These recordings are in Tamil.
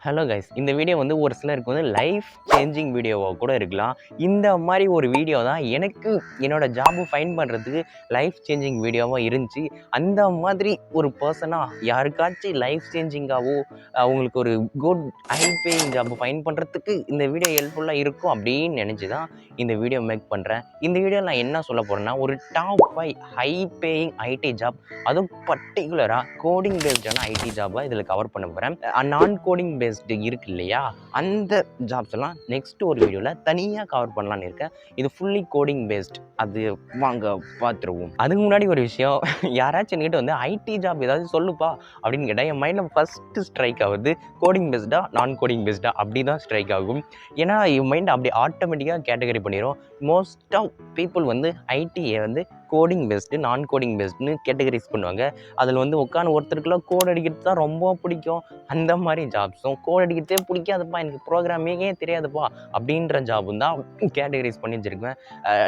ஹலோ கைஸ், இந்த வீடியோ வந்து ஒரு சிலருக்கு வந்து லைஃப் சேஞ்சிங் வீடியோவாக கூட இருக்கலாம். இந்த மாதிரி ஒரு வீடியோ தான் எனக்கு என்னோட ஜாபை ஃபைண்ட் பண்ணுறதுக்கு லைஃப் சேஞ்சிங் வீடியோவாக இருந்துச்சு. அந்த மாதிரி ஒரு பர்சனாக யாருக்காச்சும் லைஃப் சேஞ்சிங்காகவோ அவங்களுக்கு ஒரு குட் ஹை பேயிங் ஜாபை ஃபைண்ட் பண்ணுறதுக்கு இந்த வீடியோ ஹெல்ப்ஃபுல்லாக இருக்கும் அப்படின்னு நினச்சி தான் இந்த வீடியோ மேக் பண்ணுறேன். இந்த வீடியோ நான் என்ன சொல்ல போகிறேன்னா, ஒரு top 5 high paying IT job, அதுவும் பர்டிகுலராக கோடிங் பேஸ்டான ஐடி ஜாபாக இதில் கவர் பண்ண போகிறேன். நான் கோடிங் பேஸ்டு இருக்கு இல்லையா, அந்த ஜாப்ஸ் எல்லாம் நெக்ஸ்ட் ஒரு வீடியோவில் தனியாக கவர் பண்ணலான்னு இருக்கேன். இது ஃபுல்லி கோடிங் பேஸ்ட். அது வாங்க பார்த்துருவோம். அதுக்கு முன்னாடி ஒரு விஷயம், யாராச்சும் என்கிட்ட வந்து ஐடி ஜாப் ஏதாவது சொல்லுப்பா அப்படின்னு கேட்டால் என் மைண்டில் ஃபஸ்ட்டு ஸ்ட்ரைக் ஆகுது கோடிங் பேஸ்டா நான் கோடிங் பேஸ்டா அப்படி தான் ஸ்ட்ரைக் ஆகும். ஏன்னா என் மைண்ட் அப்படி ஆட்டோமேட்டிக்காக கேட்டகரி பண்ணிடும். மோஸ்ட் ஆஃப் பீப்புள் வந்து ஐடியை வந்து கோடிங் பேஸ்டு நான் கோடிங் பேஸ்டுன்னு கேட்டகரைஸ் பண்ணுவாங்க. அதில் வந்து உட்காந்து ஒருத்தருக்குலாம் கோட் அடிக்கிறது தான் ரொம்ப பிடிக்கும். அந்த மாதிரி ஜாப்ஸும் கோட் அடிக்கிறதே பிடிக்காதுப்பா, எனக்கு ப்ரோக்ராமிங்கே தெரியாதுப்பா அப்படின்ற ஜாபும் தான் கேட்டகரைஸ் பண்ணி வச்சுருக்கேன்.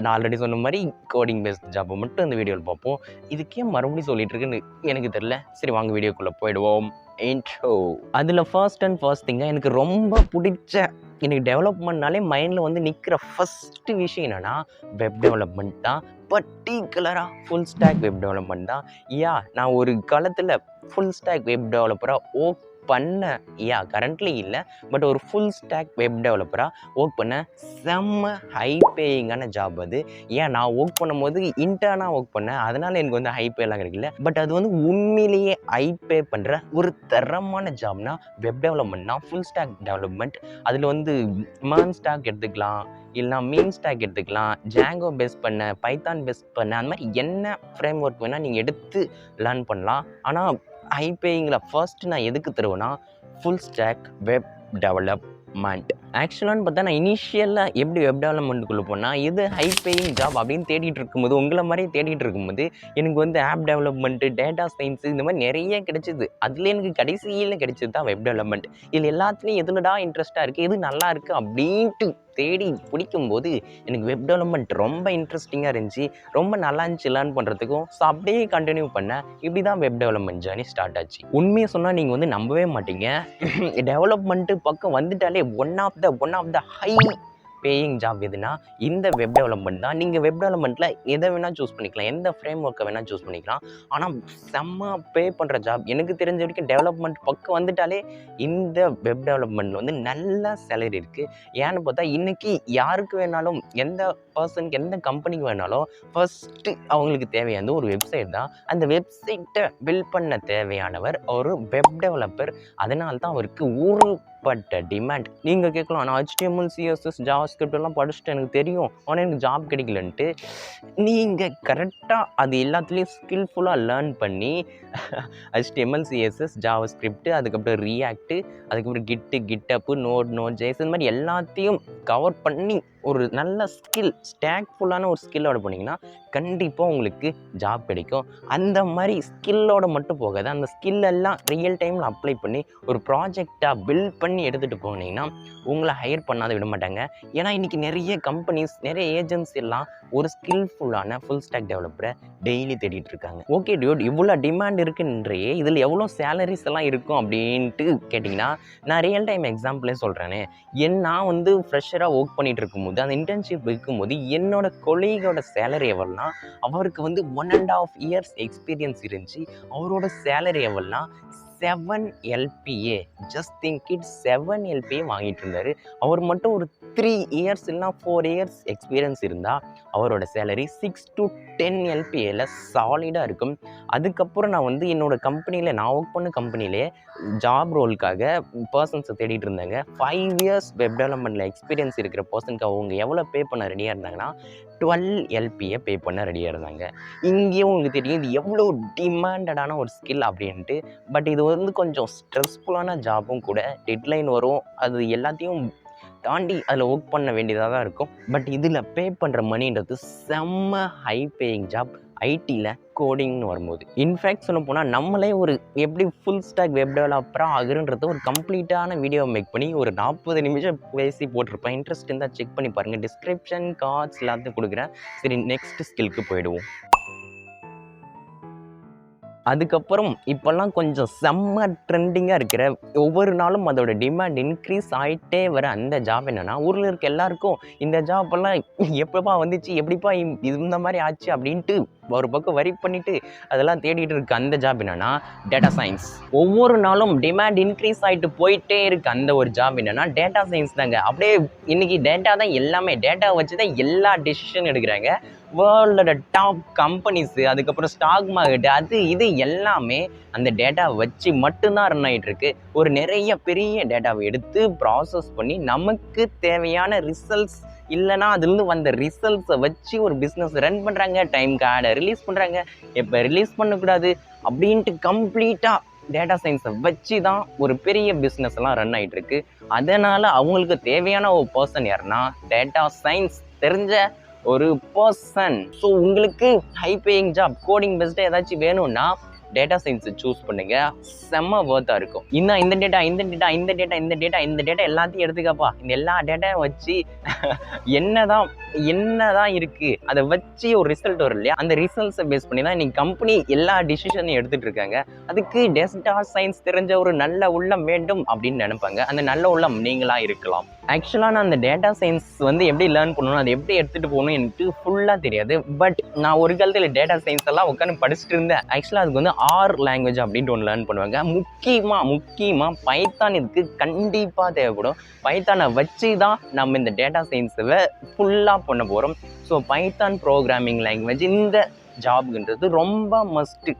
நான் ஆல்ரெடி சொன்ன மாதிரி கோடிங் பேஸ்ட் ஜாப்பை மட்டும் இந்த வீடியோவில் பார்ப்போம். இதுக்கே மறுபடியும் சொல்லிட்டு இருக்குன்னு எனக்கு தெரியல. சரி வாங்க வீடியோக்குள்ளே போயிடுவோம். இன்ட்ரோ. அதில் ஃபர்ஸ்ட் திங்காக எனக்கு ரொம்ப பிடிச்ச, எனக்கு டெவலப்மெண்ட்னாலே மைண்டில் வந்து நிற்கிற ஃபஸ்ட்டு விஷயம் என்னென்னா வெப் டெவலப்மெண்ட் தான். பர்டிகுலராக ஃபுல் ஸ்டாக் வெப் டெவலப்மெண்ட் தான். நான் ஒரு காலத்தில் ஃபுல் ஸ்டாக் வெப் டெவலப்பராக ஒர்க் பண்ண, கரண்ட்லி இல்லை, பட் ஒரு ஃபுல் ஸ்டாக் வெப் டெவலப்பராக ஒர்க் பண்ண. செம்ம ஹை பேயிங்கான ஜாப் அது. நான் ஒர்க் பண்ணும்போது இன்டர்னாக ஒர்க் பண்ணேன், அதனால் எனக்கு வந்து ஹை பேலாம் கிடைக்கல. பட் அது வந்து உண்மையிலேயே ஹை பே பண்ணுற ஒரு தரமான ஜாப்னா வெப் டெவலப்மெண்ட்னா ஃபுல் ஸ்டாக் டெவலப்மெண்ட். அதில் வந்து MERN ஸ்டாக் எடுத்துக்கலாம், இல்லைனா மீன் ஸ்டாக் எடுத்துக்கலாம், ஜாங்கோ பேஸ் பண்ண, பைத்தான் பேஸ் பண்ண, அந்த மாதிரி என்ன ஃப்ரேம் ஒர்க் வேணால் நீங்கள் எடுத்து லேர்ன் பண்ணலாம். ஆனால் ஹை பேயிங்கில் ஃபர்ஸ்ட் நான் எதுக்கு தருவேன்னா ஃபுல் ஸ்டாக் வெப் டெவலப்மெண்ட். ஆக்சுவலான்னு பார்த்தா நான் இனிஷியலாக எப்படி வெப் டெவலப்மெண்ட்டுக்குள்ளே போனால் இது ஹை பேயிங் ஜாப் அப்படின்னு தேடிட்டு இருக்கும்போது, உங்களை மாதிரியே தேடிட்டு இருக்கும்போது எனக்கு வந்து ஆப் டெவலப்மெண்ட்டு, டேட்டா சயின்ஸு, இந்த மாதிரி நிறைய கிடைச்சிது. அதில் எனக்கு கடைசியில் கிடைச்சது தான் வெப் டெவலப்மெண்ட். இதில் எல்லாத்துலேயும் எதுலடா இன்ட்ரெஸ்ட்டாக இருக்குது, எது நல்லா இருக்குது அப்படின்ட்டு தேடி பிடிக்கும்போது எனக்கு வெப் டெவலப்மெண்ட் ரொம்ப இன்ட்ரெஸ்டிங்காக இருந்துச்சு, ரொம்ப நல்லா இருந்துச்சு லேர்ன் பண்ணுறதுக்கும். ஸோ அப்படியே கண்டினியூ பண்ணேன். இப்படி தான் வெப் டெவலப்மெண்ட் ஜர்னி ஸ்டார்ட் ஆச்சு. உண்மையை சொன்னால் நீங்கள் வந்து நம்பவே மாட்டீங்க, டெவலப்மெண்ட்டு பக்கம் வந்துட்டாலே one of the high paying job எதுனா இந்த வெப் டெவலப்மெண்ட் தான். நீங்கள் வெப் டெவலப்மெண்ட்டில் எதை வேணால் சூஸ் பண்ணிக்கலாம், எந்த ஃப்ரேம் ஒர்க்கை வேணால் சூஸ் பண்ணிக்கலாம். ஆனால் செம்ம பே பண்ணுற ஜாப். எனக்கு தெரிஞ்ச வரைக்கும் டெவலப்மெண்ட் பக்கம் வந்துட்டாலே இந்த வெப் டெவலப்மெண்ட்டில் வந்து நல்ல சேலரி இருக்குது. ஏன்னு பார்த்தா இன்றைக்கி யாருக்கு வேணாலும், எந்த பர்சனுக்கு, எந்த கம்பெனிக்கு வேணாலும் ஃபஸ்ட்டு அவங்களுக்கு தேவையானது ஒரு வெப்சைட் தான். அந்த வெப்சைட்டை பில்ட் பண்ண தேவையானவர் ஒரு வெப் டெவலப்பர். அதனால தான் அவருக்கு பட் டிமாண்ட். நீங்கள் கேட்கலாம், நான் HTML, CSS, JavaScript எல்லாம் படிச்சுட்டு எனக்கு தெரியும், ஆனால் எனக்கு ஜாப் கிடைக்கலன்ட்டு. நீங்கள் கரெக்டாக அது எல்லாத்துலேயும் ஸ்கில்ஃபுல்லாக லேர்ன் பண்ணி HTML, CSS, JavaScript, அதுக்கப்புறம் React, அதுக்கப்புறம் GitHub, Node.js, இந்த மாதிரி எல்லாத்தையும் கவர் பண்ணி ஒரு நல்ல ஸ்கில், ஸ்டாக்ஃபுல்லான ஒரு ஸ்கில்லோட போனீங்கன்னா கண்டிப்பாக உங்களுக்கு ஜாப் கிடைக்கும். அந்த மாதிரி ஸ்கில்லோட மட்டும் போகாது, அந்த ஸ்கில்லெல்லாம் ரியல் டைமில் அப்ளை பண்ணி ஒரு ப்ராஜெக்டாக பில்ட் பண்ணி எடுத்துகிட்டு போனீங்கன்னா உங்களை ஹையர் பண்ணாத விட மாட்டாங்க. ஏன்னா இன்றைக்கி நிறைய கம்பெனிஸ், நிறைய ஏஜென்சி எல்லாம் ஒரு ஸ்கில்ஃபுல்லான ஃபுல் ஸ்டாக் டெவலப்பரை டெய்லி தேடிட்டு இருக்காங்க. ஓகே டியூட், இவ்வளோ டிமாண்ட் இருக்குன்றே, இதில் எவ்வளோ சேலரிஸ் எல்லாம் இருக்கும் அப்படின்ட்டு கேட்டிங்கன்னா, நான் ரியல் டைம் எக்ஸாம்பிளே சொல்கிறேனே. நான் வந்து ஃப்ரெஷராக ஒர்க் பண்ணிகிட்டு இருக்கும்போது, அந்த இன்டர்ன்ஷிப் இருக்கும்போது என்னோட கொலீகோட சேலரி எவ்வளோனா, அவருக்கு வந்து 1.5 இயர்ஸ் எக்ஸ்பீரியன்ஸ் இருந்துச்சு. அவரோட சேலரி எவ்வளோனா 7 LPA. Just think it, 7 LPA வாங்கிட்டு இருந்தார். அவர் மட்டும் ஒரு 3 இயர்ஸ் இல்லைனா 4 இயர்ஸ் எக்ஸ்பீரியன்ஸ் இருந்தால் அவரோட சேலரி 6 to 10 LPAவில் சாலிடாக இருக்கும். அதுக்கப்புறம் நான் வந்து என்னோட கம்பெனியில், நான் ஒர்க் பண்ண கம்பெனிலே ஜாப் ரோலுக்காக பர்சன்ஸை தேடிட்டு இருந்தாங்க. 5 இயர்ஸ் வெப் டெவலப்மெண்ட்டில் எக்ஸ்பீரியன்ஸ் இருக்கிற பர்சனுக்கு அவங்க எவ்வளோ பே பண்ண ரெடியாக இருந்தாங்கன்னா 12 LPA பே பண்ண ரெடியாக இருந்தாங்க. இங்கேயும் உங்களுக்கு தெரியும் இது எவ்வளோ டிமாண்டடான ஒரு ஸ்கில் அப்படின்ட்டு. பட் இது வந்து கொஞ்சம் ஸ்ட்ரெஸ்ஃபுல்லான ஜாப்பும் கூட. டெட்லைன் வரும், அது எல்லாத்தையும் தாண்டி அதில் ஒர்க் பண்ண வேண்டியதாக தான் இருக்கும். பட் இதில் பே பண்ணுற மணின்றது செம்ம ஹை பேயிங் ஜாப் ஐடியில் கோடிங்னு வரும்போது. இன்ஃபேக்ட் சொல்ல போனால் நம்மளே ஒரு எப்படி ஃபுல் ஸ்டாக் வெப் டெவலப்பராக ஆகுறன்றது ஒரு கம்ப்ளீட்டான வீடியோ மேக் பண்ணி ஒரு 40 நிமிஷம் பேசி போட்டிருப்பேன். இன்ட்ரெஸ்ட் இருந்தால் செக் பண்ணி பாருங்கள், டிஸ்கிரிப்ஷன், கார்ட்ஸ் எல்லாத்தையும் கொடுக்குறேன். சரி, நெக்ஸ்ட் ஸ்கில்க்கு போயிடுவோம். அதுக்கப்புறம் இப்போல்லாம் கொஞ்சம் செம்ம ட்ரெண்டிங்காக இருக்கிற ஒவ்வொரு நாளும் அதோட டிமாண்ட் இன்க்ரீஸ் ஆகிட்டே வர அந்த ஜாப் என்னென்னா, ஊரில் இருக்க எல்லாருக்கும் இந்த ஜாப்பெல்லாம் எப்பப்பா வந்துச்சு, எப்படிப்பா இந்த மாதிரி ஆச்சு அப்படின்ட்டு ஒரு பக்கம் வரி பண்ணிவிட்டு அதெல்லாம் தேடிட்டு இருக்க அந்த ஜாப் என்னென்னா டேட்டா சயின்ஸ். ஒவ்வொரு நாளும் டிமாண்ட் இன்க்ரீஸ் ஆகிட்டு போயிட்டே இருக்கு அந்த ஒரு ஜாப் என்னென்னா டேட்டா சயின்ஸ் தாங்க. அப்படியே இன்னைக்கு டேட்டா தான் எல்லாமே, டேட்டா வச்சு தான் எல்லா டெசிஷன் எடுக்கிறாங்க. வேர்ல்டோட டாப் கம்பெனிஸு, அதுக்கப்புறம் ஸ்டாக் மார்க்கெட்டு, அது இது எல்லாமே அந்த டேட்டா வச்சு மட்டும்தான் ரன் ஆகிட்டு இருக்கு. ஒரு நிறைய பெரிய டேட்டாவை எடுத்து ப்ராசஸ் பண்ணி நமக்கு தேவையான ரிசல்ட்ஸ் இல்லைனா அதுலேருந்து வந்த ரிசல்ட்ஸை வச்சு ஒரு பிஸ்னஸ் ரன் பண்ணுறாங்க. டைம் கார்டை ரிலீஸ் பண்ணுறாங்க, எப்போ ரிலீஸ் பண்ணக்கூடாது அப்படின்ட்டு கம்ப்ளீட்டாக டேட்டா சயின்ஸை வச்சு தான் ஒரு பெரிய பிஸ்னஸ் எல்லாம் ரன் ஆகிட்டு இருக்கு. அதனால் அவங்களுக்கு தேவையான ஒரு பர்சன் யாருன்னா டேட்டா சயின்ஸ் தெரிஞ்ச ஒரு பர்சன். ஸோ உங்களுக்கு ஹை பேயிங் ஜாப் கோடிங் பெஸ்ட்டாக ஏதாச்சும் வேணும்னா டேட்டா சயின்ஸை சூஸ் பண்ணுங்க, செம்ம ஒர்த்தாக இருக்கும். இந்த டேட்டா எல்லாத்தையும் எடுத்துக்கப்பா. இந்த எல்லா டேட்டாவும் வச்சு என்னதான் இருக்கு அதை வச்சு ஒரு ரிசல்ட் வரும் இல்லையா, அந்த ரிசல்ட்ஸை பேஸ் பண்ணி தான் இன்னைக்கு கம்பெனி எல்லா டிசிஷனையும் எடுத்துட்டு இருக்காங்க. அதுக்கு டேட்டா சயின்ஸ் தெரிஞ்ச ஒரு நல்ல உள்ளம் வேண்டும் அப்படின்னு நினைப்பாங்க. அந்த நல்ல உள்ளம் நீங்களா இருக்கலாம். ஆக்சுவலாக நான் அந்த டேட்டா சயின்ஸ் எப்படி லேர்ன் பண்ணணும், அதை எப்படி எடுத்துகிட்டு போகணும் எனக்கு ஃபுல்லாக தெரியாது. பட் நான் ஒரு காலத்தில் டேட்டா சயின்ஸ் எல்லாம் உட்காந்து படிச்சுட்டு இருந்தேன். ஆக்சுவலாக அதுக்கு ஆர் லாங்குவேஜ் அப்படின்ட்டு ஒன்று லேர்ன் பண்ணுவாங்க. முக்கியமாக பைத்தான் இதுக்கு கண்டிப்பாக தேவைப்படும். பைத்தானை வச்சு தான் நம்ம இந்த டேட்டா சயின்ஸை ஃபுல்லாக பண்ண போகிறோம். ஸோ பைத்தான் ப்ரோக்ராமிங் லாங்குவேஜ் இந்த ஜாப்ன்றது ரொம்ப மஸ்ட்டு.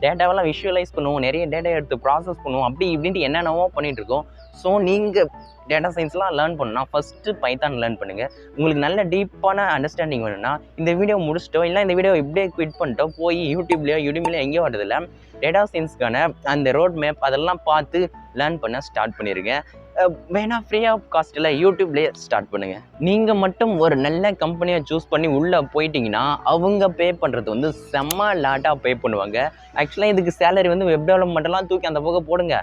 டேட்டாவெல்லாம் விஷுவலைஸ் பண்ணுவோம், நிறைய டேட்டா எடுத்து ப்ராசஸ் பண்ணுவோம், அப்படி இப்படின்ட்டு என்னென்னவோ பண்ணிகிட்டு இருக்கோம். ஸோ நீங்கள் டேட்டா சயின்ஸ்லாம் லேர்ன் பண்ணணும்னா ஃபஸ்ட்டு பைத்தான் லேர்ன் பண்ணுங்கள். உங்களுக்கு நல்ல டீப்பான அண்டர்ஸ்டாண்டிங் வேணும்னா இந்த வீடியோ முடிச்சிட்டோ இல்லை இந்த வீடியோ இப்படியே குவிட் பண்ணிட்டோ போய் யூடியூப்லையோ யூடியூப்லையோ எங்கேயோ வரதில்ல, டேட்டா சயின்ஸ்க்கான அந்த ரோட் மேப் அதெல்லாம் பார்த்து லேர்ன் பண்ண ஸ்டார்ட் பண்ணிடுங்க. வேணா ஃப்ரீ ஆஃப் காஸ்ட்டில் யூடியூப்லேயே ஸ்டார்ட் பண்ணுங்கள். நீங்கள் மட்டும் ஒரு நல்ல கம்பெனியை சூஸ் பண்ணி உள்ளே போயிட்டீங்கன்னா அவங்க பே பண்ணுறது செம்ம லாட்டாக பே பண்ணுவாங்க. ஆக்சுவலாக இதுக்கு சேலரி வெப் டெவலப்மெண்ட்டெல்லாம் தூக்கி அந்த பக்கம் போடுங்க,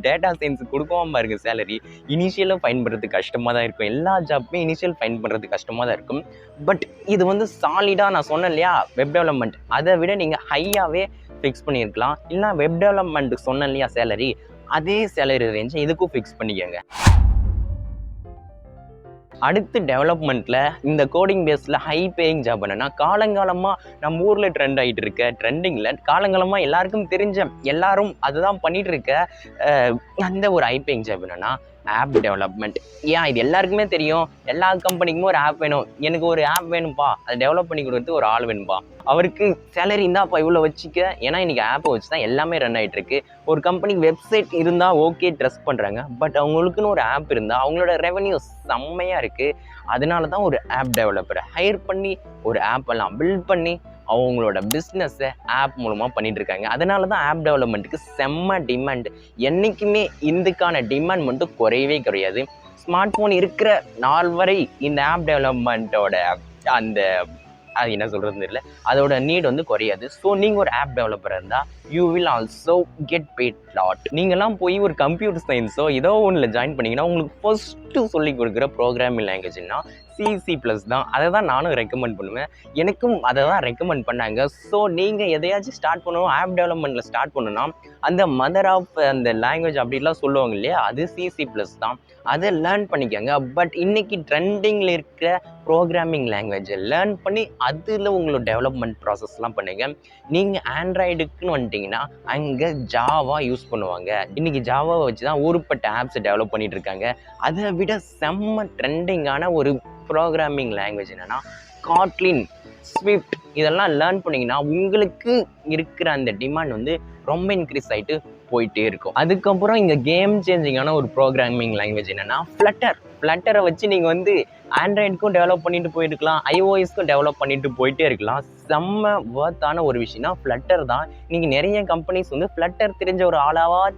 டேட்டா சயின்ஸ் கொடுக்காம இருக்குது சேலரி. இனிஷியலாக ஃபைன் பண்ணுறது கஷ்டமாக தான் இருக்கும், எல்லா ஜாப்புமே இனிஷியல் ஃபைன் பண்ணுறது கஷ்டமாக தான் இருக்கும். பட் இது சாலிடாக நான் சொன்னேன் இல்லையா வெப் டெவலப்மெண்ட், அதை விட நீங்கள் ஹையாகவே ஃபிக்ஸ் பண்ணியிருக்கலாம். இல்லைனா வெப் டெவலப்மெண்ட்டுக்கு சொன்னேன் இல்லையா சேலரி, அதே சேலரி ரேஞ்சை இதுக்கும் ஃபிக்ஸ் பண்ணிக்கோங்க. அடுத்து டெவலப்மெண்ட்டில் இந்த கோடிங் பேஸில் ஹை பேயிங் ஜாப் என்னென்னா, காலங்காலமாக நம்ம ஊரில் ட்ரெண்ட் ஆகிட்டு இருக்க ட்ரெண்டிங்கில் காலங்காலமாக எல்லாருக்கும் தெரிஞ்ச எல்லாரும் அதுதான் பண்ணிகிட்டு இருக்க அந்த ஒரு ஹை பேயிங் ஜாப் என்னென்னா ஆப் டெவலப்மெண்ட். ஏன் இது எல்லாருக்குமே தெரியும், எல்லா கம்பெனிக்குமே ஒரு ஆப் வேணும். எனக்கு ஒரு ஆப் வேணும்ப்பா, அதை டெவலப் பண்ணி கொடுத்து ஒரு ஆள் வேணும்ப்பா, அவருக்கு சேலரி இருந்தாப்பா இவ்வளோ வச்சுக்க. ஏன்னா இன்றைக்கி ஆப்பை வச்சு தான் எல்லாமே ரன் ஆகிட்டு இருக்கு. ஒரு கம்பெனிக்கு வெப்சைட் இருந்தால் ஓகே ட்ரஸ்ட் பண்ணுறாங்க, பட் அவங்களுக்குன்னு ஒரு ஆப் இருந்தால் அவங்களோட ரெவன்யூ செம்மையாக இருக்குது. அதனால தான் ஒரு ஆப் டெவலப்பரை ஹையர் பண்ணி ஒரு ஆப்பெல்லாம் பில்ட் பண்ணி அவங்களோட பிஸ்னஸை ஆப் மூலமாக பண்ணிட்டு இருக்காங்க. அதனால தான் ஆப் டெவலப்மெண்ட்டுக்கு செம்ம டிமாண்ட். என்றைக்குமே இதுக்கான டிமாண்ட் மட்டும் குறையவே குறையாது. ஸ்மார்ட் ஃபோன் இருக்கிற நாள் வரை இந்த ஆப் டெவலப்மெண்ட்டோட அந்த அது என்ன சொல்கிறது தெரியல, அதோட நீட் குறையாது. ஸோ நீங்கள் ஒரு ஆப் டெவலப்பராக இருந்தால் you will also get paid lot. நீங்கள்லாம் போய் ஒரு கம்ப்யூட்டர் சயின்ஸோ ஏதோ ஒன்றில் ஜாயின் பண்ணிங்கன்னா உங்களுக்கு ஃபஸ்ட்டு சொல்லி கொடுக்குற ப்ரோக்ராமிங் லாங்குவேஜ்னா C++ தான். அதை தான் நானும் ரெக்கமெண்ட் பண்ணுவேன், எனக்கும் அதை தான் ரெக்கமெண்ட் பண்ணாங்க. ஸோ நீங்கள் எதையாச்சும் ஸ்டார்ட் பண்ணணும், ஆப் டெவலப்மெண்ட்டில் ஸ்டார்ட் பண்ணணும்னா அந்த மதர் ஆஃப் அந்த லாங்குவேஜ் அப்படிலாம் சொல்லுவாங்க இல்லையா, அது C++ தான். அதை லேர்ன் பண்ணிக்கோங்க. பட் இன்றைக்கி ட்ரெண்டிங்கில் இருக்கிற ப்ரோக்ராமிங் லாங்குவேஜை லேர்ன் பண்ணி அதில் உங்களோட டெவலப்மெண்ட் ப்ராசஸ்லாம் பண்ணுங்க. நீங்கள் ஆண்ட்ராய்டுக்குன்னு வந்துட்டிங்கன்னா அங்கே ஜாவா யூஸ் பண்ணுவாங்க. இன்றைக்கி ஜாவாவை வச்சு தான் ஊருப்பட்ட ஆப்ஸை டெவலப் பண்ணிகிட்டு இருக்காங்க. அதை விட செம்ம ட்ரெண்டிங்கான ஒரு ப்ரோக்ராமிங் லாங்குவேஜ் என்னென்னா காட்லின், ஸ்விஃப்ட், இதெல்லாம் லேர்ன் பண்ணிங்கன்னா உங்களுக்கு இருக்கிற அந்த டிமாண்ட் ரொம்ப இன்க்ரீஸ் ஆகிட்டு போயிட்டே இருக்கும். அதுக்கப்புறம் இங்கே கேம் சேஞ்சிங்கான ஒரு ப்ரோக்ராமிங் லாங்குவேஜ் என்னென்னா ஃப்ளட்டரை வச்சு நீங்கள் ஆண்ட்ராய்டுக்கும் டெவலப் பண்ணிட்டு போயிருக்கலாம், iOSக்கும் டெவலப் பண்ணிட்டு போயிட்டே இருக்கலாம். செம்ம ஒர்த்தான ஒரு விஷயம்னா ஃப்ளட்டர் தான். நீங்கள் நிறைய கம்பெனிஸ் ஃப்ளட்டர் தெரிஞ்ச ஒரு ஆளாவாக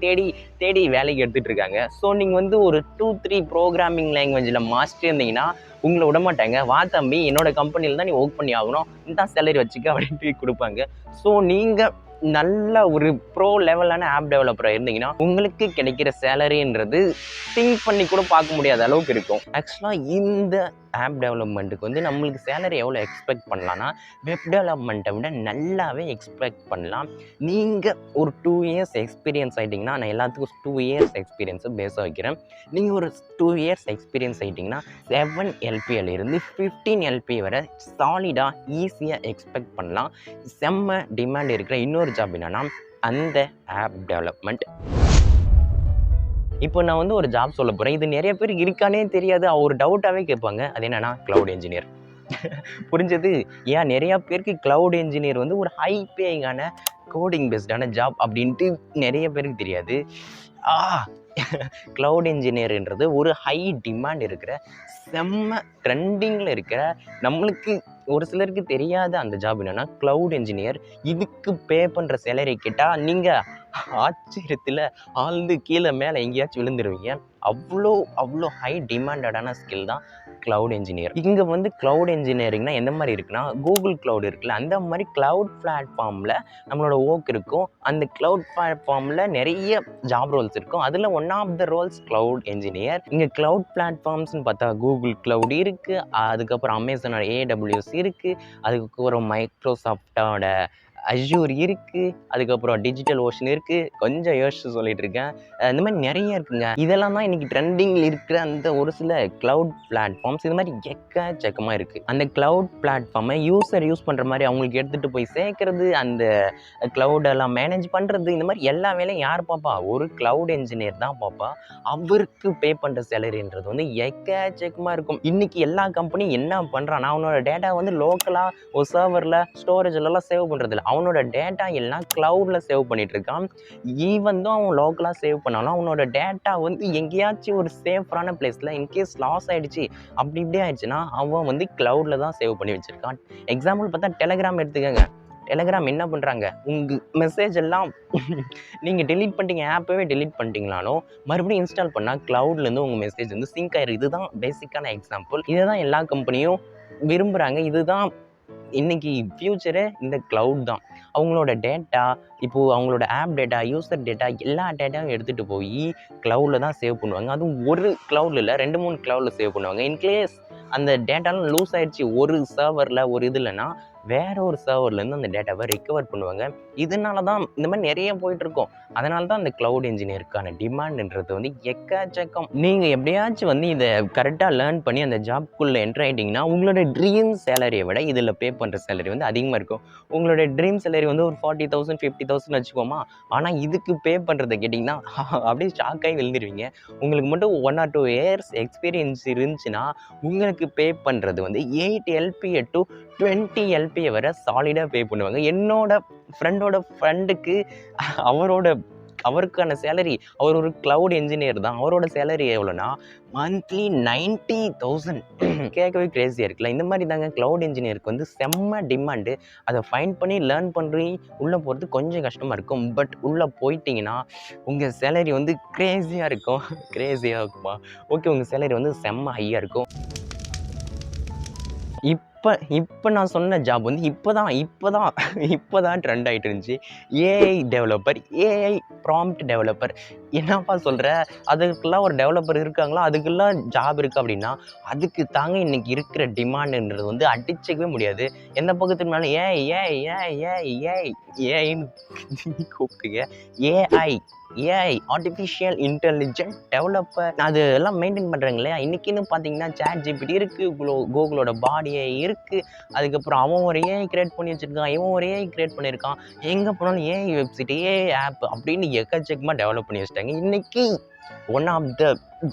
தேடி வேலைக்கு எடுத்துகிட்டு இருக்காங்க. ஸோ நீங்கள் ஒரு 2-3 ப்ரோக்ராமிங் லாங்குவேஜில் மாஸ்டர் இருந்தீங்கன்னா உங்களை விட மாட்டாங்க. வா தம்பி, என்னோட கம்பெனியில் தான் நீ ஒர்க் பண்ணி ஆகணும், இந்த சேலரி வச்சுக்க அப்படின்ட்டு கொடுப்பாங்க. ஸோ நீங்கள் நல்ல ஒரு ப்ரோ லெவலான ஆப் டெவலப்பராக இருந்தீங்கன்னா உங்களுக்கு கிடைக்கிற சேலரின்றது திங்க் பண்ணி கூட பார்க்க முடியாத அளவுக்கு இருக்கும். ஆக்சுவலாக இந்த ஆப் டெவலப்மெண்ட்டுக்கு வந்து நம்மளுக்கு சேலரி எவ்வளோ எக்ஸ்பெக்ட் பண்ணலான்னா, வெப் டெவலப்மெண்ட்டை விட நல்லாவே எக்ஸ்பெக்ட் பண்ணலாம். நீங்கள் ஒரு 2 இயர்ஸ் எக்ஸ்பீரியன்ஸ் ஆகிட்டிங்கன்னா, நான் எல்லாத்துக்கும் 2 இயர்ஸ் எக்ஸ்பீரியன்ஸை பேஸாக வைக்கிறேன். நீங்கள் ஒரு 2 இயர்ஸ் எக்ஸ்பீரியன்ஸ் ஆகிட்டிங்கன்னா 7 LPA இருந்து 15 LPA வரை சாலிடாக ஈஸியாக எக்ஸ்பெக்ட் பண்ணலாம். செம்ம டிமாண்ட் இருக்கிற இன்னொரு ஜாப் என்னன்னா அந்த ஆப் டெவலப்மெண்ட். இப்போ நான் வந்து ஒரு ஜாப் சொல்ல போகிறேன். இது நிறைய பேருக்கு இருக்கானே தெரியாது. ஒரு டவுட்டாகவே கேட்பாங்க. அது என்னன்னா க்ளவுட் என்ஜினியர். புரிஞ்சது? ஏன் நிறையா பேருக்கு க்ளவுட் என்ஜினியர் வந்து ஒரு ஹை பேயிங்கான கோடிங் பேஸ்டான ஜாப் அப்படின்ட்டு நிறைய பேருக்கு தெரியாது. க்ளவுட் என்ஜினியர்ன்றது ஒரு ஹை டிமாண்ட் இருக்கிற செம்ம ட்ரெண்டிங்கில் இருக்கிற நம்மளுக்கு ஒரு சிலருக்கு தெரியாத அந்த ஜாப் என்னென்னா க்ளவுட் என்ஜினியர். இதுக்கு பே பண்ணுற சேலரி கேட்டால் நீங்கள் ஆச்சரியத்தில் ஆழ்ந்து கீழே மேலே எங்கேயாச்சும் விழுந்துருவீங்க. அவ்வளோ ஹை டிமாண்டடான ஸ்கில் தான் க்ளவுட் என்ஜினியர். இங்கே வந்து க்ளவுட் என்ஜினியரிங்னா எந்த மாதிரி இருக்குன்னா, கூகுள் க்ளவுட் இருக்குல்ல, அந்த மாதிரி க்ளவுட் பிளாட்ஃபார்மில் நம்மளோட ஒர்க் இருக்கும். அந்த க்ளவுட் பிளாட்ஃபார்மில் நிறைய ஜாப் ரோல்ஸ் இருக்கும். அதில் one of the roles cloud engineer. இங்கே க்ளவுட் பிளாட்ஃபார்ம்ஸ்னு பார்த்தா கூகுள் க்ளவுட் இருக்குது, அதுக்கப்புறம் அமேசானோட AWS இருக்குது, அதுக்கப்புறம் மைக்ரோசாஃப்டோட அஷ்யூர் இருக்குது, அதுக்கப்புறம் டிஜிட்டல் ஓஷன் இருக்குது. கொஞ்சம் யோசிச்சு சொல்லிட்டு இருக்கேன். இந்த மாதிரி நிறைய இருக்குங்க. இதெல்லாம் தான் இன்றைக்கி ட்ரெண்டிங்கில் இருக்கிற அந்த ஒரு சில க்ளவுட் பிளாட்ஃபார்ம்ஸ். இது மாதிரி எக்கச்சக்கமாக இருக்குது. அந்த க்ளவுட் பிளாட்ஃபார்மை யூஸர் யூஸ் பண்ணுற மாதிரி அவங்களுக்கு எடுத்துகிட்டு போய் சேர்க்கறது, அந்த க்ளவுடெல்லாம் மேனேஜ் பண்ணுறது, இந்த மாதிரி எல்லா வேலையும் யார் பார்ப்பா? ஒரு க்ளவுட் என்ஜினியர் தான் பார்ப்பா. அவருக்கு பே பண்ணுற சேலரின்றது வந்து எக்கச்சக்கமாக இருக்கும். இன்றைக்கி எல்லா கம்பெனியும் என்ன பண்ணுறான்னா, அவனோட டேட்டா வந்து லோக்கலாக ஒரு சர்வரில் ஸ்டோரேஜ்லலாம் சேவ் பண்ணுறதில்ல. அவனோட டேட்டா எல்லாம் க்ளவுடில் சேவ் பண்ணிட்டு இருக்கான். ஈவன் தான் அவன் லோக்கலாக சேவ் பண்ணாலும் அவனோட டேட்டா வந்து எங்கேயாச்சும் ஒரு சேஃபான பிளேஸில் இன்கேஸ் லாஸ் ஆகிடுச்சு அப்படி இப்படி ஆயிடுச்சுன்னா அவன் வந்து க்ளவுடில் தான் சேவ் பண்ணி வச்சுருக்கான். எக்ஸாம்பிள் பார்த்தா டெலகிராம் எடுத்துக்கோங்க. டெலகிராம் என்ன பண்ணுறாங்க, உங்கள் மெசேஜ் எல்லாம் நீங்கள் டெலீட் பண்ணிட்டீங்க, ஆப்பவே டெலீட் பண்ணிட்டீங்களாலும் மறுபடியும் இன்ஸ்டால் பண்ணால் க்ளவுட்லேருந்து உங்கள் மெசேஜ் வந்து சிங்க் ஆயிரும். இதுதான் பேசிக்கான எக்ஸாம்பிள். இதை தான் எல்லா கம்பெனியும் விரும்புகிறாங்க. இதுதான் இன்றைக்கி ஃப்யூச்சரு. இந்த க்ளவுட் தான் அவங்களோட டேட்டா, இப்போது அவங்களோட ஆப் டேட்டா, யூசர் டேட்டா, எல்லா டேட்டாவும் எடுத்துகிட்டு போய் க்ளவுடில் தான் சேவ் பண்ணுவாங்க. அதுவும் ஒரு க்ளவுடில் இல்லை, 2-3 க்ளவுடில் சேவ் பண்ணுவாங்க. இன்கேஸ் அந்த டேட்டாலாம் லூஸ் ஆகிடுச்சு ஒரு சர்வரில் ஒரு இதுலன்னா வேற ஒரு சர்வர்லேருந்து அந்த டேட்டாவை ரிகவர் பண்ணுவாங்க. இதனால தான் இந்த மாதிரி நிறைய போயிட்டுருக்கோம். அதனால தான் அந்த க்ளவுட் என்ஜினியருக்கான டிமாண்டுன்றது வந்து எக்கச்சக்கம். நீங்கள் எப்படியாச்சும் வந்து இதை கரெக்டாக லேர்ன் பண்ணி அந்த ஜாப்குள்ளே என்ட்ரு ஆகிட்டிங்கன்னா உங்களோட ட்ரீம் சேலரியை விட இதில் பே பண்ணுற சேலரி வந்து அதிகமாக இருக்கும். உங்களோட ட்ரீம் சேலரி வந்து ஒரு 40,000 50,000 வச்சுக்கோமா. ஆனால் இதுக்கு பே பண்ணுறதை கேட்டிங்கன்னா அப்படியே ஷாக்காகி விழுந்துருவீங்க. உங்களுக்கு மட்டும் 1 or 2 இயர்ஸ் எக்ஸ்பீரியன்ஸ் இருந்துச்சுன்னா உங்களுக்கு பே பண்ணுறது வந்து 8 LPA to 20 LPA வரை சாலிடாக பே பண்ணுவாங்க. என்னோட ஃப்ரெண்டோட ஃப்ரெண்டுக்கு அவருக்கான சேலரி, அவர் ஒரு க்ளவுட் என்ஜினியர் தான். அவரோட சேலரி எவ்வளோனா மந்த்லி 90,000. கேட்கவே கிரேஸியாக இருக்குல்ல. இந்த மாதிரி தாங்க க்ளவுட் என்ஜினியருக்கு வந்து செம்ம டிமாண்டு. அதை ஃபைன் பண்ணி லேர்ன் பண்ணி உள்ளே போகிறது கொஞ்சம் கஷ்டமாக இருக்கும். பட் உள்ளே போயிட்டிங்கன்னா உங்கள் சேலரி வந்து கிரேஸியாக இருக்கும். கிரேஸியாக இருக்குமா? ஓகே, உங்கள் சேலரி வந்து செம்ம ஹையாக இருக்கும். இப்போ நான் சொன்ன ஜாப் வந்து இப்போ தான் ட்ரெண்ட் ஆகிட்டு இருந்துச்சு. AI developer, AI prompt developer. என்னப்பா சொல்கிற, அதுக்கெல்லாம் ஒரு டெவலப்பர் இருக்காங்களா, அதுக்கெல்லாம் ஜாப் இருக்குது அப்படின்னா அதுக்கு தாங்க இன்றைக்கி இருக்கிற டிமாண்டுன்றது வந்து அடிச்சிக்கவே முடியாது. எந்த பக்கத்துக்கு மேலே ஏஐன்னு கூப்பிட்டுங்க. ஏஐ ஆர்டிஃபிஷியல் இன்டெலிஜென்ட் டெவலப்பர் அது எல்லாம் மெயின்டைன் பண்ணுறாங்க இல்லையா. இன்றைக்கின்னு பார்த்தீங்கன்னா ChatGPT இருக்குது, கூகுளோட பாடியை இருக்குது, அதுக்கப்புறம் அவன் ஒரு ஏஐ கிரியேட் பண்ணி வச்சுருக்கான், இவன் ஒரு ஏஐ கிரியேட் பண்ணியிருக்கான். எங்கே போனாலும் ஏஐ வெப்சைட், ஏஐ ஆப் அப்படின்னு எக்கச்சக்கமாக டெவலப் பண்ணி வச்சுட்டாங்க. இன்றைக்கி ஒன் ஆஃப் த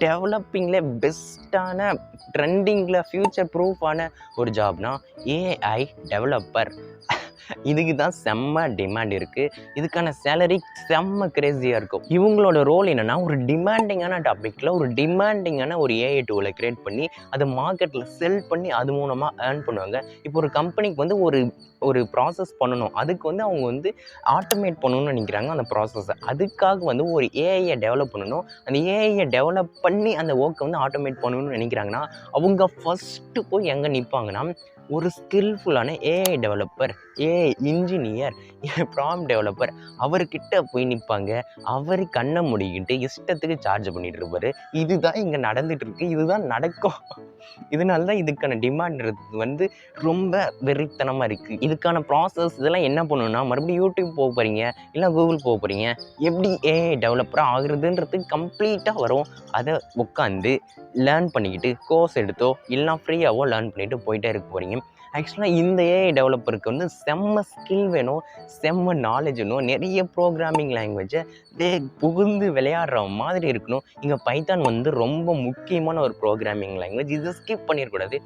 டெவலப்பிங்கில் பெஸ்ட்டான ட்ரெண்டிங்கில் ஃப்யூச்சர் ப்ரூஃபான ஒரு ஜாப்னா ஏஐ டெவலப்பர். இதுக்கு தான் செம்ம டிமாண்ட் இருக்குது. இதுக்கான சேலரி செம்ம கிரேஸியாக இருக்கும். இவங்களோட ரோல் என்னென்னா ஒரு டிமாண்டிங்கான டாப்பிக்கில் ஒரு டிமாண்டிங்கான ஒரு ஏஐ டூலை க்ரியேட் பண்ணி அதை மார்க்கெட்டில் செல் பண்ணி அது மூலமாக ஏர்ன் பண்ணுவாங்க. இப்போ ஒரு கம்பெனிக்கு வந்து ஒரு ப்ராசஸ் பண்ணணும், அதுக்கு வந்து அவங்க வந்து ஆட்டோமேட் பண்ணணும்னு நினைக்கிறாங்க. அந்த ப்ராசஸை அதுக்காக வந்து ஒரு ஏஐயை டெவலப் பண்ணணும். அந்த ஏஐயை டெவலப் பண்ணி அந்த ஒர்க்கை வந்து ஆட்டோமேட் பண்ணணும்னு நினைக்கிறாங்கன்னா அவங்க ஃபஸ்ட்டு போய் எங்கே நிற்பாங்கன்னா ஒரு ஸ்கில்ஃபுல்லான AI developer, AI engineer, prompt developer அவர்கிட்ட போய் நிற்பாங்க. அவர் கண்ணை மூடிக்கிட்டு இஷ்டத்துக்கு சார்ஜ் பண்ணிட்டு இருப்பாரு. இதுதான் இங்கே நடந்துட்டு இருக்கு, இதுதான் நடக்கும். இதனால தான் இதுக்கான டிமாண்ட் வந்து ரொம்ப வெறித்தனமாக இருக்குது. இதுக்கான ப்ராசஸ் இதெல்லாம் என்ன பண்ணணும்னா, மறுபடியும் யூடியூப் போக போகிறீங்க, இல்லை கூகுள் போக போகிறீங்க, எப்படி ஏஐ டெவலப்பராக ஆகுறதுன்றது கம்ப்ளீட்டாக வரும். அதை உட்காந்து லேர்ன் பண்ணிக்கிட்டு கோர்ஸ் எடுத்தோ இல்லைனா ஃப்ரீயாகவோ லேர்ன் பண்ணிவிட்டு போயிட்டே இருக்க போகிறீங்க. ஆக்சுவலாக இந்த ஏஐ டெவலப்பருக்கு வந்து செம்ம ஸ்கில் வேணும், செம்ம நாலேஜ் வேணும், நிறைய ப்ரோக்ராமிங் லாங்குவேஜை புகுந்து விளையாடுற மாதிரி இருக்கணும். இங்கே பைத்தான் வந்து ரொம்ப முக்கியமான ஒரு ப்ரோக்ராமிங் லாங்குவேஜ், இதை ஸ்கிப் பண்ணிடக்கூடாது.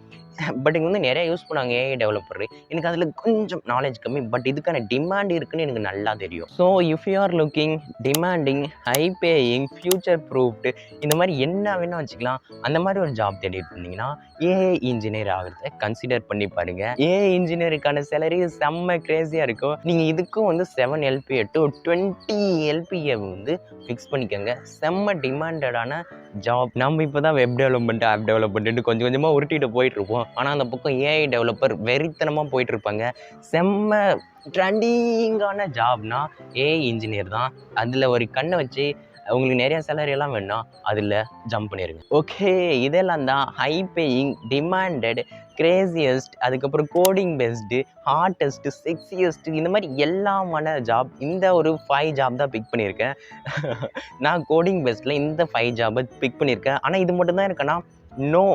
பட் இங்கே வந்து நிறையா யூஸ் பண்ணாங்க ஏஐ டெவலப்பர். எனக்கு அதில் கொஞ்சம் நாலேஜ் கம்மி, பட் இதுக்கான டிமாண்ட் இருக்குன்னு எனக்கு நல்லா தெரியும். So if you are looking demanding, high paying, future proofed, இந்த மாதிரி என்ன வேணால் வச்சுக்கலாம், அந்த மாதிரி ஒரு ஜாப் தேடிட்டு இருந்தீங்கன்னா ஏஐ இன்ஜினியர் ஆகிறத கன்சிடர் பண்ணி பாருங்க. ஏஐ இன்ஜினியருக்கான சேலரி செம்ம கிரேசியாக இருக்கும். நீங்கள் இதுக்கும் வந்து 7 LPA to 20 LPA வந்து ஃபிக்ஸ் பண்ணிக்கோங்க. செம்ம டிமாண்டடான ஜாப். நம்ம இப்போ தான் வெப் டெவலப்மெண்ட், ஆப் டெவலப்மெண்ட்டு கொஞ்சம் கொஞ்சமாக உருட்டிட்டு போயிட்டுருப்போம். ஆனால் அந்த பக்கம் ஏஐ டெவலப்பர் வெறித்தனமாக போயிட்டுருப்பாங்க. செம்ம ட்ரெண்டிங்கான ஜாப்னா ஏஐ இன்ஜினியர் தான். அதில் ஒரு கண்ணை வச்சு உங்களுக்கு நிறைய சேலரியெல்லாம் வேணும்னா அதில் ஜம்ப் பண்ணிடுங்க. ஓகே, இதெல்லாம் தான் ஹை பேயிங், டிமாண்டட், கிரேசியஸ்ட், அதுக்கப்புறம் கோடிங் பெஸ்ட்டு, ஹார்டஸ்ட்டு, செக்ஸியஸ்ட்டு, இந்த மாதிரி எல்லாமான ஜாப். இந்த ஒரு 5 ஜாப் தான் பிக் பண்ணியிருக்கேன். நான் கோடிங் பெஸ்ட்டில் இந்த 5 ஜாபை பிக் பண்ணியிருக்கேன். ஆனால் இது மட்டும்தான் இருக்கேன்னா நோ,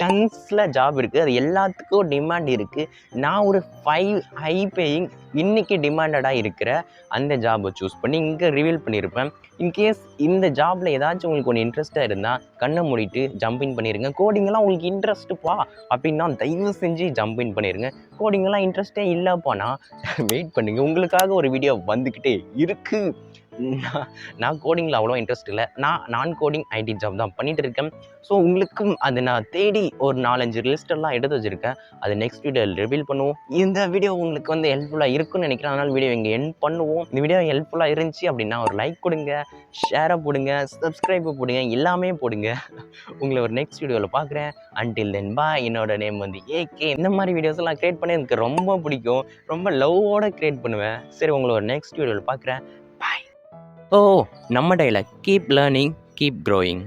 டன்ஸில் ஜாப் இருக்குது, அது எல்லாத்துக்கும் டிமாண்ட் இருக்குது. நான் ஒரு 5 ஹை பேயிங் இன்றைக்கி டிமாண்டடாக இருக்கிற அந்த ஜாபை சூஸ் பண்ணி இங்கே ரிவீல் பண்ணியிருப்பேன். இன்கேஸ் இந்த ஜாபில் ஏதாச்சும் உங்களுக்கு ஒன்று இன்ட்ரெஸ்ட்டாக இருந்தால் கண்ணை மூடிட்டு ஜம்பின் பண்ணிடுங்க. கோடிங்கெல்லாம் உங்களுக்கு இன்ட்ரெஸ்ட்டுப்பா அப்படின்னா தயவு செஞ்சு ஜம்பின் பண்ணிடுங்க. கோடிங்கெல்லாம் இன்ட்ரெஸ்ட்டே இல்லைப்பானா வெயிட் பண்ணுங்கள், உங்களுக்காக ஒரு வீடியோ வந்துக்கிட்டே இருக்குது. நான் கோடிங்கில் அவ்வளோ இன்ட்ரெஸ்ட் இல்லை, நான் கோடிங் ஐடி ஜாப் தான் பண்ணிகிட்டு இருக்கேன். ஸோ உங்களுக்கும் அதை நான் தேடி ஒரு 4-5 லிஸ்டெல்லாம் எடுத்து வச்சுருக்கேன். அது நெக்ஸ்ட் வீடியோவில் ரிவீல் பண்ணுவோம். இந்த வீடியோ உங்களுக்கு வந்து ஹெல்ப்ஃபுல்லாக இருக்குன்னு நினைக்கிறேன், அதனால் வீடியோ இங்கே எண்ட் பண்ணுவோம். இந்த வீடியோ ஹெல்ப்ஃபுல்லாக இருந்துச்சு அப்படின்னா ஒரு லைக் கொடுங்க, ஷேரை போடுங்க, சப்ஸ்கிரைபை போடுங்க, எல்லாமே போடுங்க. உங்களை ஒரு நெக்ஸ்ட் வீடியோவில் பார்க்குறேன். அன்டில் தென் பாய். என்னோட நேம் வந்து ஏகே. இந்த மாதிரி வீடியோஸ் எல்லாம் க்ரியேட் பண்ண எனக்கு ரொம்ப பிடிக்கும், ரொம்ப லவ்வோடு க்ரியேட் பண்ணுவேன். சரி, உங்களை ஒரு நெக்ஸ்ட் வீடியோவில் பார்க்குறேன். பாய். நம்ம dialogue, keep learning, keep growing.